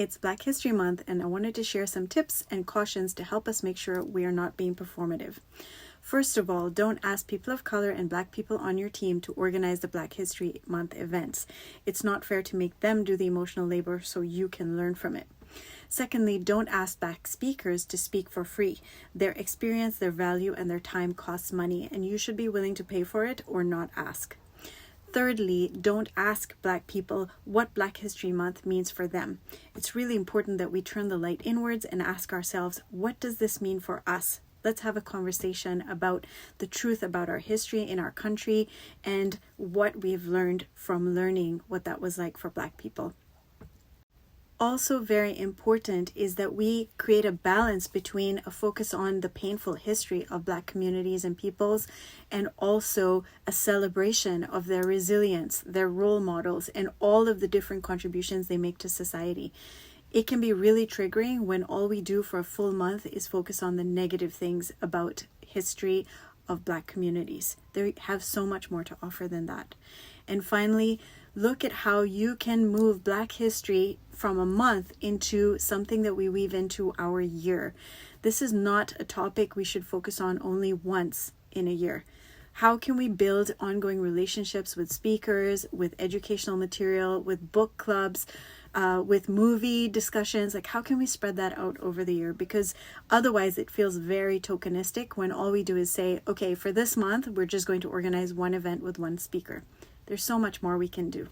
It's Black History Month, and I wanted to share some tips and cautions to help us make sure we are not being performative. First of all, don't ask people of color and Black people on your team to organize the Black History Month events. It's not fair to make them do the emotional labor so you can learn from it. Secondly, don't ask Black speakers to speak for free. Their experience, their value, and their time costs money, and you should be willing to pay for it or not ask. Thirdly, don't ask Black people what Black History Month means for them. It's really important that we turn the light inwards and ask ourselves, what does this mean for us? Let's have a conversation about the truth about our history in our country and what we've learned from learning what that was like for Black people. Also very important is that we create a balance between a focus on the painful history of Black communities and peoples and also a celebration of their resilience, their role models, and all of the different contributions they make to society. It can be really triggering when all we do for a full month is focus on the negative things about history of Black communities. They have so much more to offer than that. And finally, look at how you can move Black history from a month into something that we weave into our year. This is not a topic we should focus on only once in a year. How can we build ongoing relationships with speakers, with educational material, with book clubs, with movie discussions? Like, how can we spread that out over the year? Because otherwise it feels very tokenistic when all we do is say, okay, for this month, we're just going to organize one event with one speaker. There's so much more we can do.